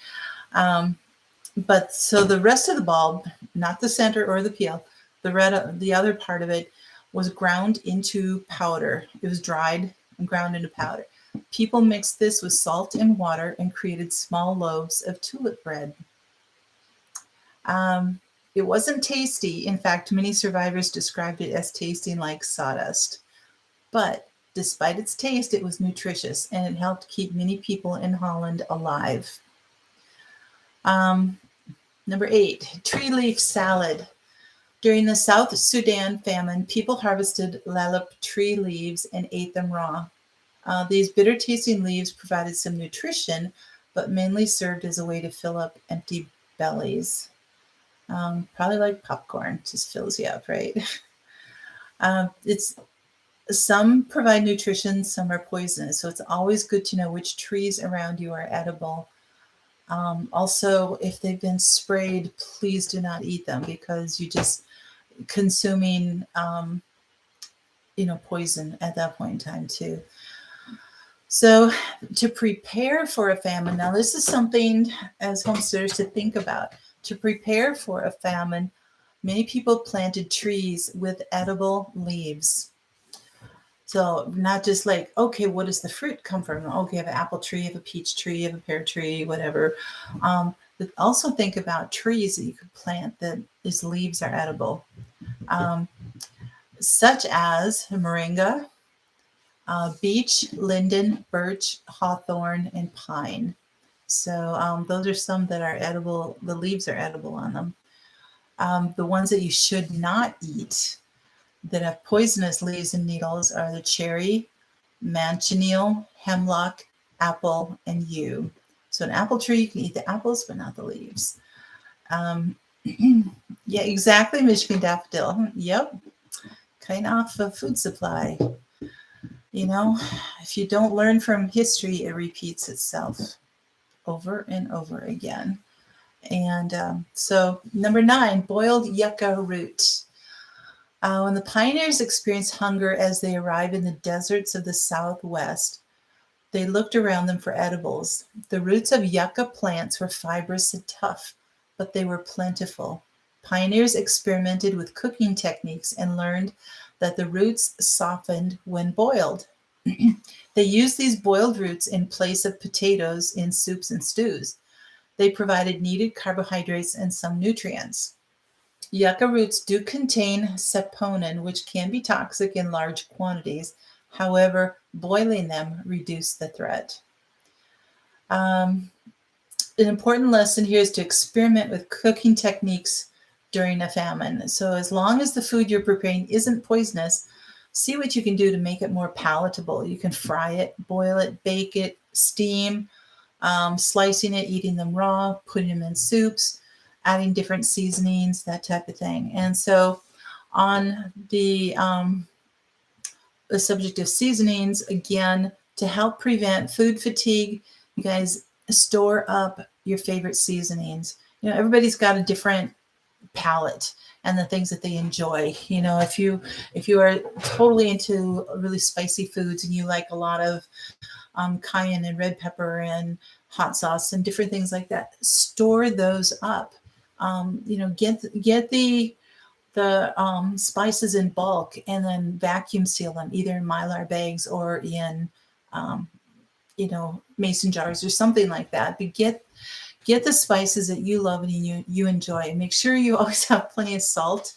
But so the rest of the bulb, not the center or the peel, the other part of it was ground into powder. It was dried and ground into powder. People mixed this with salt and water and created small loaves of tulip bread. It wasn't tasty. In fact, many survivors described it as tasting like sawdust. But despite its taste, it was nutritious and it helped keep many people in Holland alive. Number 8, tree leaf salad. During the South Sudan famine, people harvested lalip tree leaves and ate them raw. These bitter-tasting leaves provided some nutrition, but mainly served as a way to fill up empty bellies. Probably like popcorn, just fills you up, right? Some provide nutrition, some are poisonous, so it's always good to know which trees around you are edible. Also, if they've been sprayed, please do not eat them because you're just consuming, poison at that point in time too. So to prepare for a famine, now this is something as homesteaders to think about. To prepare for a famine, many people planted trees with edible leaves. So not just like, okay, what does the fruit come from? Okay, you have an apple tree, you have a peach tree, you have a pear tree, whatever. But also think about trees that you could plant that its leaves are edible, such as moringa, beech, linden, birch, hawthorn, and pine. So those are some that are edible. The leaves are edible on them. The ones that you should not eat that have poisonous leaves and needles are the cherry, manchineel, hemlock, apple, and yew. So an apple tree, you can eat the apples, but not the leaves. Yeah, exactly, Michigan daffodil. Yep, cutting off a food supply. If you don't learn from history, it repeats itself over and over again. And so number 9, boiled yucca root. When the pioneers experienced hunger as they arrived in the deserts of the Southwest, they looked around them for edibles. The roots of yucca plants were fibrous and tough, but they were plentiful. Pioneers experimented with cooking techniques and learned that the roots softened when boiled. They used these boiled roots in place of potatoes in soups and stews. They provided needed carbohydrates and some nutrients. Yucca roots do contain saponin, which can be toxic in large quantities. However, boiling them reduces the threat. An important lesson here is to experiment with cooking techniques during a famine. So as long as the food you're preparing isn't poisonous, see what you can do to make it more palatable. You can fry it, boil it, bake it, steam, slicing it, eating them raw, putting them in soups, adding different seasonings, that type of thing. And so on the subject of seasonings, again, to help prevent food fatigue, you guys store up your favorite seasonings. Everybody's got a different palate and the things that they enjoy. If you are totally into really spicy foods and you like a lot of cayenne and red pepper and hot sauce and different things like that, store those up. Get the spices in bulk and then vacuum seal them either in Mylar bags or in mason jars or something like that. But get the spices that you love and you enjoy, and make sure you always have plenty of salt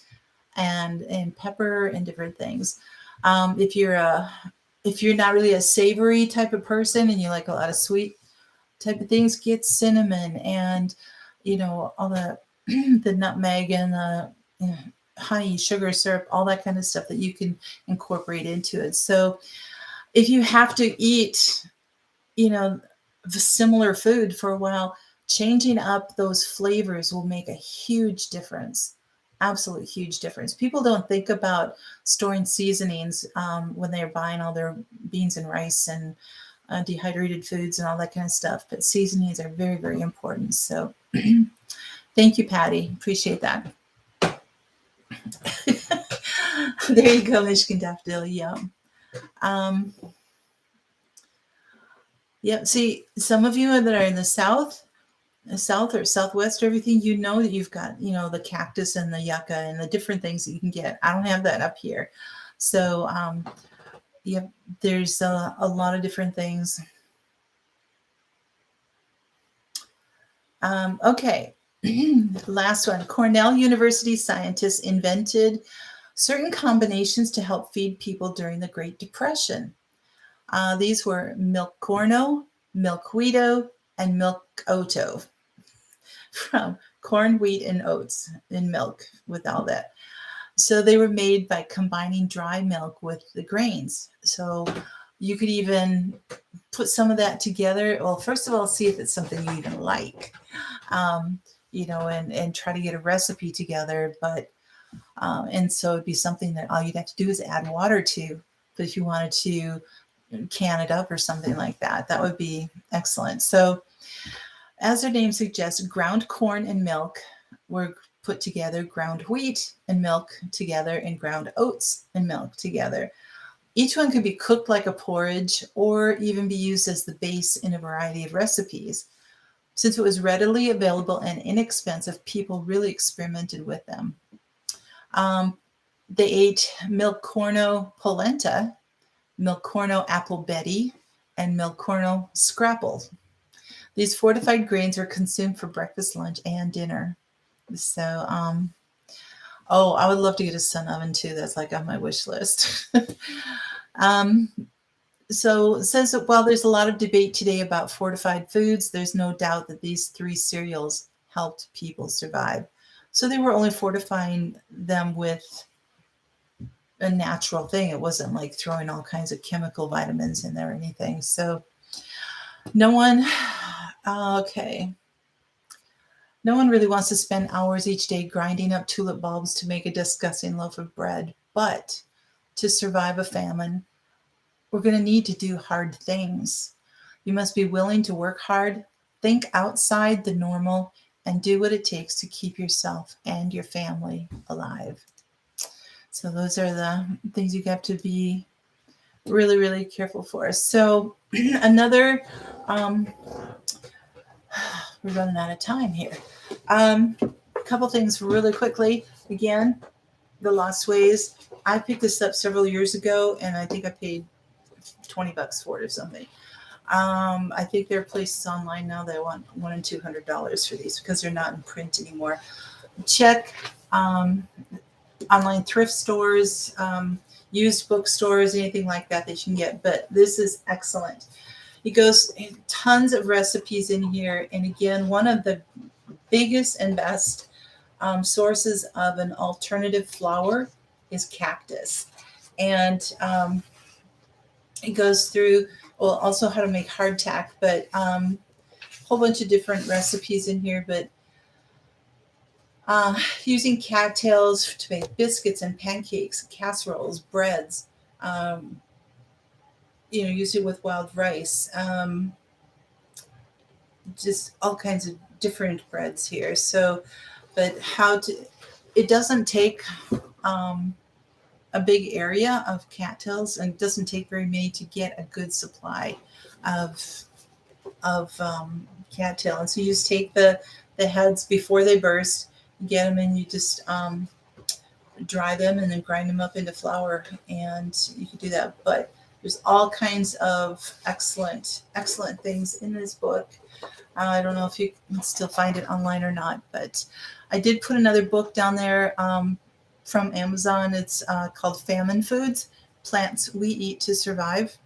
and pepper and different things. If you're not really a savory type of person and you like a lot of sweet type of things, get cinnamon and all the the nutmeg and the honey, sugar, syrup, all that kind of stuff that you can incorporate into it. So if you have to eat the similar food for a while, changing up those flavors will make a huge difference. Absolute huge difference. People don't think about storing seasonings when they're buying all their beans and rice and dehydrated foods and all that kind of stuff. But seasonings are very, very important. So thank you, Patty. Appreciate that. There you go, Michigan daffodil. Yum. Yep. See, some of you that are in the south or southwest, everything, that you've got, the cactus and the yucca and the different things that you can get. I don't have that up here. So, there's a lot of different things. Okay. Last one. Cornell University scientists invented certain combinations to help feed people during the Great Depression. These were milk-corno, milk-wheato, and milk-oto, from corn, wheat, and oats in milk with all that. So they were made by combining dry milk with the grains. So you could even put some of that together. Well, first of all, see if it's something you even like, and try to get a recipe together. But and so it'd be something that all you'd have to do is add water to. But if you wanted to can it up or something like that, that would be excellent. So as their name suggests, ground corn and milk were put together, ground wheat and milk together, and ground oats and milk together. Each one could be cooked like a porridge or even be used as the base in a variety of recipes. Since it was readily available and inexpensive, people really experimented with them. They ate milk corno polenta, milk corno apple betty, and milk corno scrapple. These fortified grains were consumed for breakfast, lunch, and dinner. So, I would love to get a sun oven too. That's like on my wish list. So it says that while there's a lot of debate today about fortified foods, there's no doubt that these 3 cereals helped people survive. So they were only fortifying them with a natural thing. It wasn't like throwing all kinds of chemical vitamins in there or anything. So no one really wants to spend hours each day grinding up tulip bulbs to make a disgusting loaf of bread. But to survive a famine, we're going to need to do hard things. You must be willing to work hard, think outside the normal, and do what it takes to keep yourself and your family alive. So those are the things you have to be really, really careful for. So another, we're running out of time here. A couple things really quickly. Again, the Lost Ways. I picked this up several years ago, and I think I paid $20 for it or something. I think there are places online now that want $100 and $200 for these because they're not in print anymore. Check online thrift stores, used bookstores, anything like that you can get. But this is excellent. It goes tons of recipes in here. And again, one of the biggest and best sources of an alternative flour is cactus. And it goes through, also how to make hardtack, but a whole bunch of different recipes in here. But using cattails to make biscuits and pancakes, casseroles, breads, use it with wild rice. Just all kinds of different breads here. So, but it doesn't take um, a big area of cattails, and it doesn't take very many to get a good supply of cattail. And so you just take the heads before they burst, get them, and you just dry them and then grind them up into flour, and you can do that. But there's all kinds of excellent things in this book. I don't know if you can still find it online or not, but I did put another book down there from Amazon. It's called Famine Foods: Plants We Eat to Survive,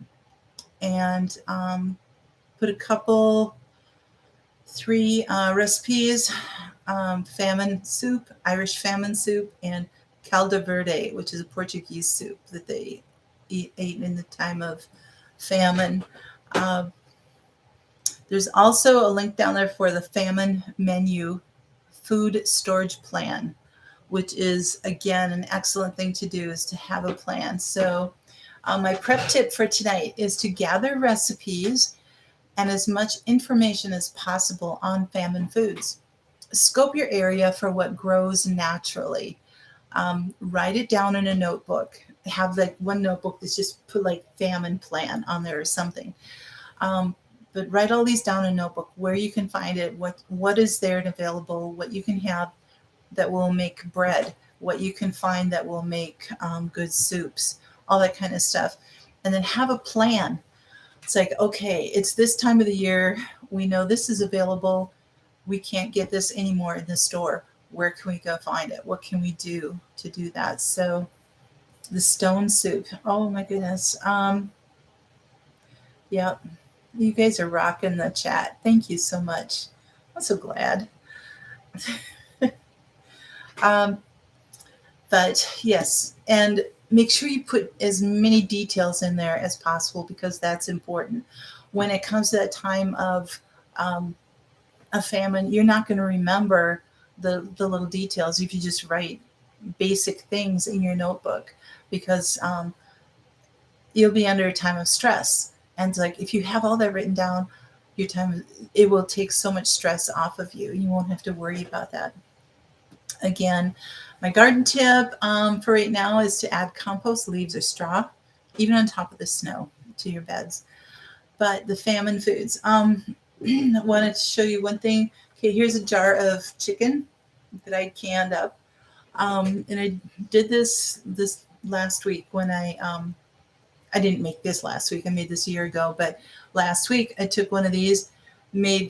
and put three recipes: famine soup, Irish famine soup, and calda verde, which is a Portuguese soup that they ate in the time of famine. Uh, there's also a link down there for the famine menu food storage plan, which is, again, an excellent thing to do, is to have a plan. So my prep tip for tonight is to gather recipes and as much information as possible on famine foods. Scope your area for what grows naturally. Write it down in a notebook. Have like one notebook that's just put like famine plan on there or something. But write all these down in a notebook, where you can find it, what is there and available, what you can have that will make bread, what you can find that will make good soups, all that kind of stuff. And then have a plan. It's like, okay, it's this time of the year. We know this is available. We can't get this anymore in the store. Where can we go find it? What can we do to do that? So the stone soup. Oh my goodness. Yeah, you guys are rocking the chat. Thank you so much. I'm so glad. um, but yes, and make sure you put as many details in there as possible, because that's important. When it comes to that time of a famine, you're not going to remember the little details if you just write basic things in your notebook, because you'll be under a time of stress. And it's like, if you have all that written down, it will take so much stress off of you. You won't have to worry about that. Again, my garden tip for right now is to add compost, leaves, or straw, even on top of the snow, to your beds. But the famine foods, I wanted to show you one thing. Okay, here's a jar of chicken that I canned up. And I did this last week when I didn't make this last week. I made this a year ago, but last week I took one of these, I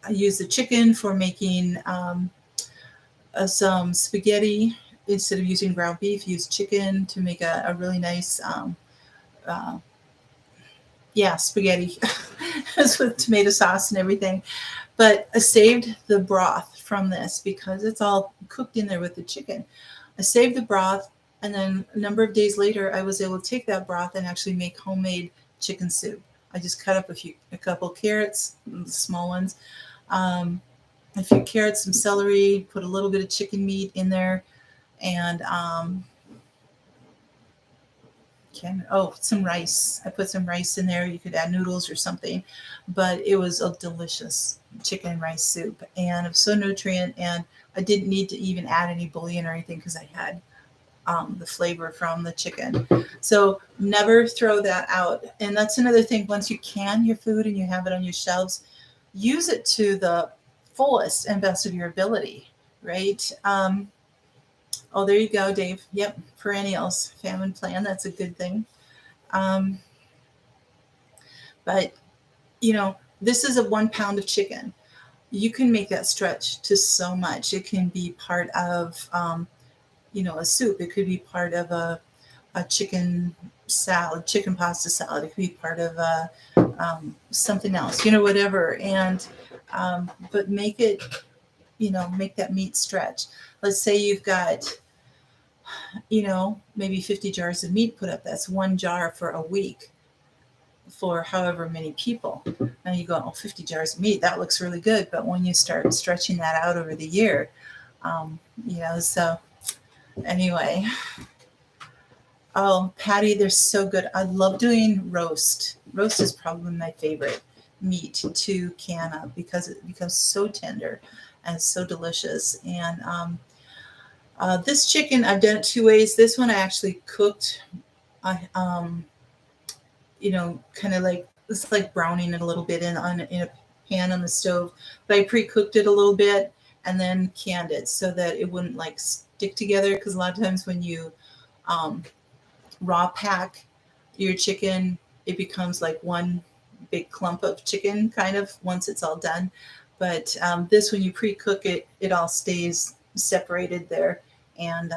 used the chicken for making some spaghetti. Instead of using ground beef, used chicken to make a really nice spaghetti with tomato sauce and everything. But I saved the broth from this because it's all cooked in there with the chicken. I saved the broth, and then a number of days later, I was able to take that broth and actually make homemade chicken soup. I just cut up a couple carrots, small ones, a few carrots, some celery, put a little bit of chicken meat in there, and some rice. I put some rice in there. You could add noodles or something, but it was a delicious chicken and rice soup, and it was so nutrient, and I didn't need to even add any bouillon or anything because I had the flavor from the chicken. So never throw that out. And that's another thing. Once you can your food and you have it on your shelves, use it to the fullest and best of your ability, right? Oh, there you go, Dave. Yep, perennials, famine plan. That's a good thing. But, this is a 1 pound of chicken. You can make that stretch to so much. It can be part of, a soup. It could be part of a chicken salad, chicken pasta salad. It could be part of something else, whatever. And, but make it, make that meat stretch. Let's say you've got, maybe 50 jars of meat put up. That's 1 jar for a week for however many people. Now you go, 50 jars of meat, that looks really good. But when you start stretching that out over the year, so anyway, Oh, Patty, they're so good. I love doing roast. Roast is probably my favorite meat to can up because it becomes so tender and so delicious. And this chicken, I've done it two ways. This one I actually cooked. I kind of like it's like browning it a little bit in a pan on the stove. But I pre-cooked it a little bit and then canned it so that it wouldn't like stick together. Because a lot of times when you um, raw pack your chicken, it becomes like one big clump of chicken kind of once it's all done. But this, when you pre-cook it, it all stays separated there, and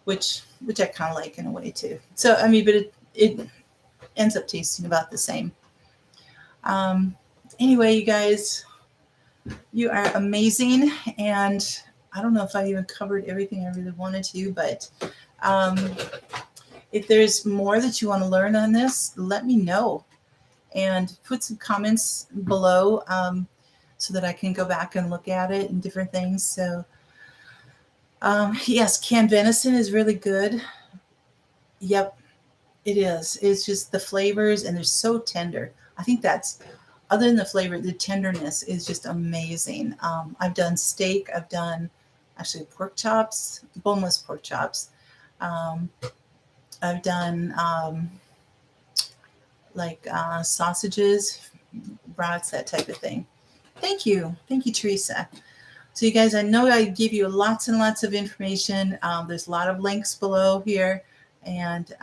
which I kind of like in a way too. So I mean, but it ends up tasting about the same. Um, anyway, you guys, you are amazing, and I don't know if I even covered everything I really wanted to, but um, if there's more that you want to learn on this, let me know and put some comments below so that I can go back and look at it and different things. So, yes, canned venison is really good. Yep, it is. It's just the flavors, and they're so tender. I think that's, other than the flavor, the tenderness is just amazing. I've done steak, I've done actually pork chops, boneless pork chops. Um, I've done like sausages, brats, that type of thing. Thank you. Thank you, Teresa. So you guys, I know I give you lots and lots of information. There's a lot of links below here. And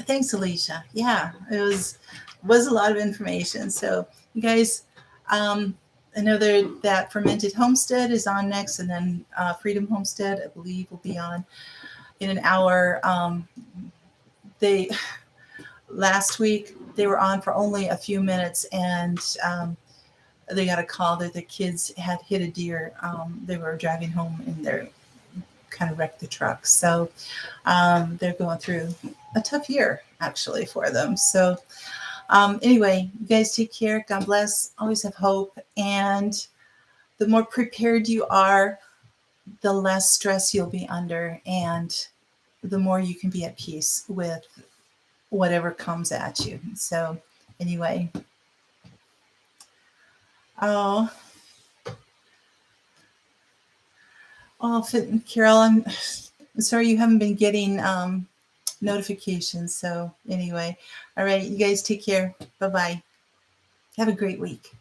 thanks, Alicia. Yeah, it was a lot of information. So you guys, I know that Fermented Homestead is on next, and then Freedom Homestead, I believe, will be on in an hour. They last week they were on for only a few minutes, and they got a call that the kids had hit a deer. They were driving home and they're kind of wrecked the truck. So they're going through a tough year actually for them. So anyway, you guys take care. God bless. Always have hope. And the more prepared you are, the less stress you'll be under, and the more you can be at peace with whatever comes at you. So anyway, oh, oh, Carol, I'm sorry you haven't been getting notifications. So anyway, all right, you guys take care. Bye bye. Have a great week.